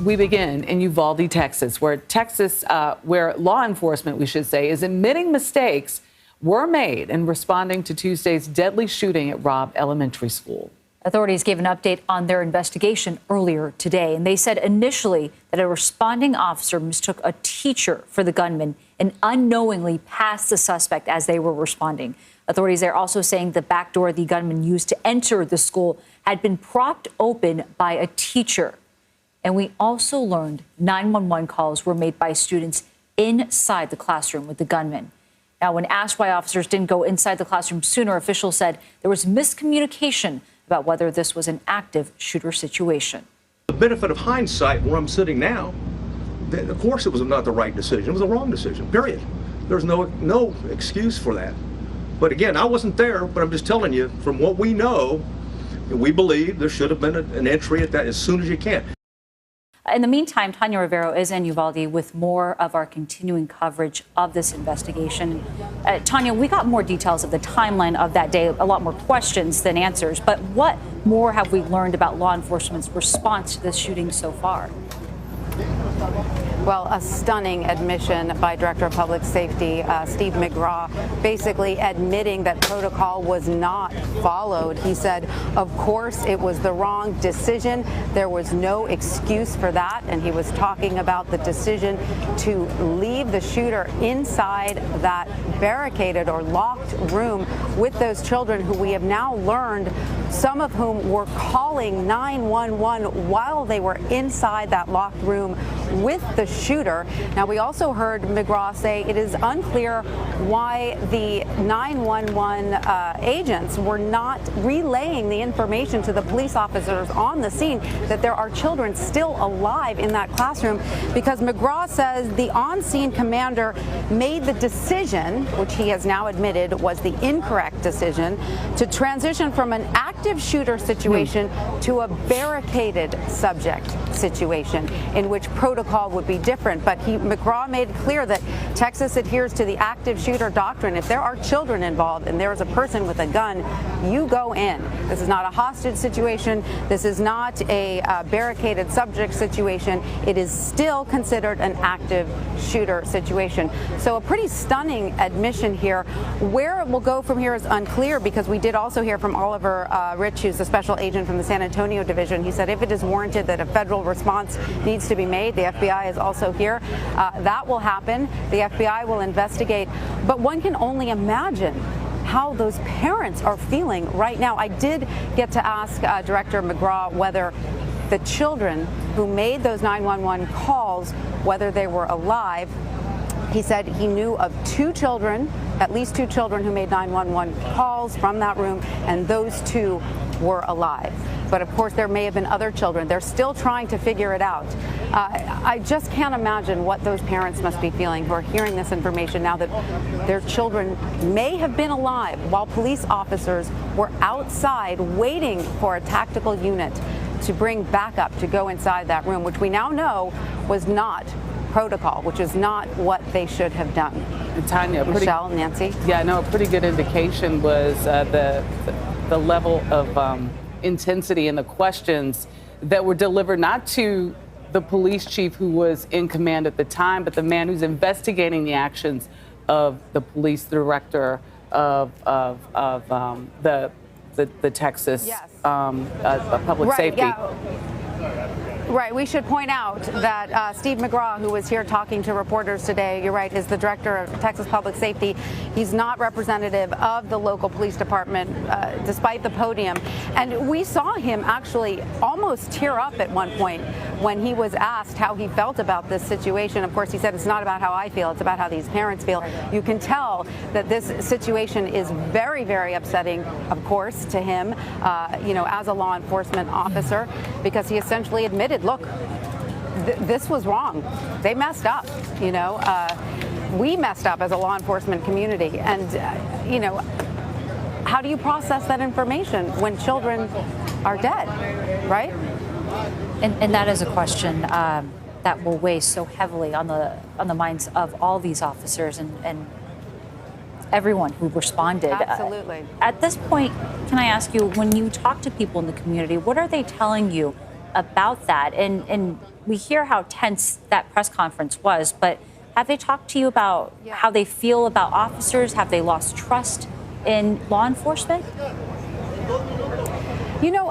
We begin in Uvalde, Texas, where law enforcement, we should say, is admitting mistakes were made in responding to Tuesday's deadly shooting at Robb Elementary School. Authorities gave an update on their investigation earlier today, and they said initially that a responding officer mistook a teacher for the gunman and unknowingly passed the suspect as they were responding. Authorities are also saying the back door the gunman used to enter the school had been propped open by a teacher. And we also learned 911 calls were made by students inside the classroom with the gunman. Now, when asked why officers didn't go inside the classroom sooner, officials said there was miscommunication about whether this was an active shooter situation. The benefit of hindsight, where I'm sitting now, of course it was not the right decision. It was the wrong decision, period. There's no excuse for that. But again, I wasn't there, but I'm just telling you, from what we know, we believe there should have been an entry at that as soon as you can. In the meantime, Tanya Rivero is in Uvalde with more of our continuing coverage of this investigation. Tanya, we got more details of the timeline of that day, a lot more questions than answers. But what more have we learned about law enforcement's response to this shooting so far? Well, a stunning admission by Director of Public Safety, Steve McGraw, basically admitting that protocol was not followed. He said, of course, it was the wrong decision. There was no excuse for that. And he was talking about the decision to leave the shooter inside that barricaded or locked room with those children who we have now learned, some of whom were calling 911 while they were inside that locked room with the shooter. Now, we also heard McGraw say it is unclear why the 911 agents were not relaying the information to the police officers on the scene that there are children still alive in that classroom, because McGraw says the on-scene commander made the decision, which he has now admitted was the incorrect decision, to transition from an active shooter situation to a barricaded subject situation in which protocol would be different. But McGraw made clear that Texas adheres to the active shooter doctrine. If there are children involved and there is a person with a gun, you go in. This is not a hostage situation. This is not a barricaded subject situation. It is still considered an active shooter situation. So a pretty stunning admission here. Where it will go from here is unclear, because we did also hear from Oliver Rich, who's the special agent from the San Antonio division. He said if it is warranted that a federal response needs to be made, the FBI is also here. That will happen. The FBI will investigate. But one can only imagine how those parents are feeling right now. I did get to ask Director McGraw whether the children who made those 911 calls, whether they were alive. He said he knew of two children, at least two children, who made 911 calls from that room, and those two were alive. But of course, there may have been other children. They're still trying to figure it out. I just can't imagine what those parents must be feeling who are hearing this information now that their children may have been alive while police officers were outside waiting for a tactical unit to bring backup to go inside that room, which we now know was not protocol, which is not what they should have done. And Tanya, Michelle, Nancy? Yeah, no, a pretty good indication was the level of intensity in the questions that were delivered not to the police chief who was in command at the time, but the man who's investigating the actions of the police director of the Texas public safety. Yeah. Right. We should point out that Steve McGraw, who was here talking to reporters today, you're right, is the director of Texas Public Safety. He's not representative of the local police department, despite the podium. And we saw him actually almost tear up at one point when he was asked how he felt about this situation. Of course, he said, it's not about how I feel, it's about how these parents feel. You can tell that this situation is very, very upsetting, of course, to him, as a law enforcement officer, because he essentially admitted, look, this was wrong. They messed up, we messed up as a law enforcement community. And, how do you process that information when children are dead, right? And that is a question that will weigh so heavily on the minds of all these officers and everyone who responded. Absolutely. At this point, can I ask you, when you talk to people in the community, what are they telling you about that. And we hear how tense that press conference was, but have they talked to you about how they feel about officers? Have they lost trust in law enforcement? You know,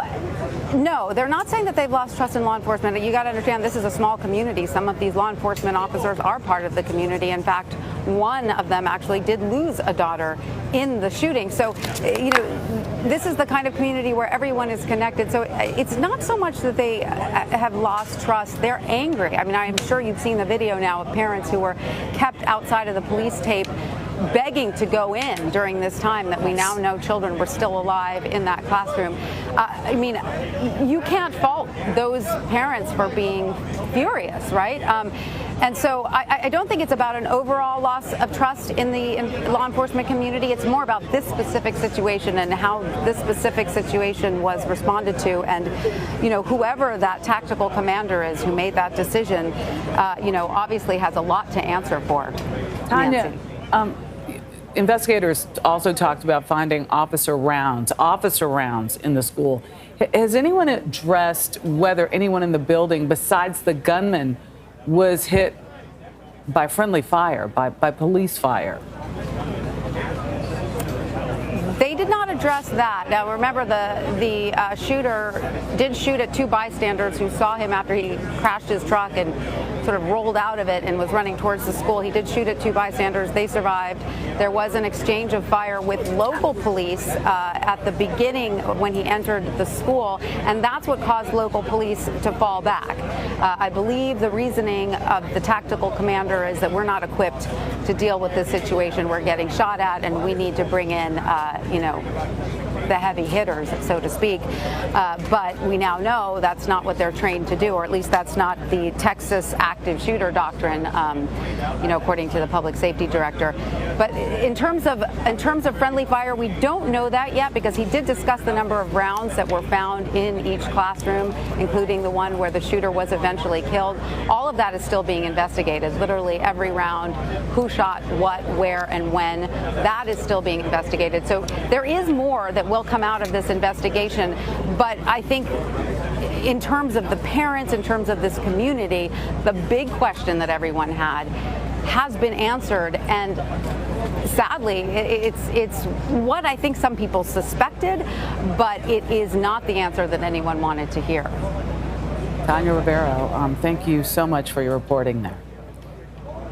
no, they're not saying that they've lost trust in law enforcement. You got to understand, this is a small community. Some of these law enforcement officers are part of the community. In fact, one of them actually did lose a daughter in the shooting. So, you know, this is the kind of community where everyone is connected. So it's not so much that they have lost trust. They're angry. I mean, I'm sure you've seen the video now of parents who were kept outside of the police tape begging to go in during this time that we now know children were still alive in that classroom. I mean, you can't fault those parents for being furious, right? And so I don't think it's about an overall loss of trust in the law enforcement community. It's more about this specific situation and how this specific situation was responded to. And, you know, whoever that tactical commander is who made that decision, you know, obviously has a lot to answer for. Tanya, investigators also talked about finding officer rounds in the school. Has anyone addressed whether anyone in the building besides the gunman was hit by friendly fire, by police fire? They did not address that. Now, remember, the shooter did shoot at two bystanders who saw him after he crashed his truck and sort of rolled out of it and was running towards the school. He did shoot at two bystanders. They survived. There was an exchange of fire with local police at the beginning when he entered the school, and that's what caused local police to fall back. I believe the reasoning of the tactical commander is that we're not equipped to deal with this situation. We're getting shot at, and we need to bring in, you know, the heavy hitters, so to speak. But we now know that's not what they're trained to do, or at least that's not the Texas active shooter doctrine, you know, according to the public safety director. But in terms of friendly fire, we don't know that yet, because he did discuss the number of rounds that were found in each classroom, including the one where the shooter was eventually killed. All of that is still being investigated. Literally every round, who shot what, where, and when, that is still being investigated. So there is more that will come out of this investigation, but I think in terms of the parents, in terms of this community, the big question that everyone had has been answered, and sadly, it's what I think some people suspected, but it is not the answer that anyone wanted to hear. Tanya Rivero, thank you so much for your reporting there.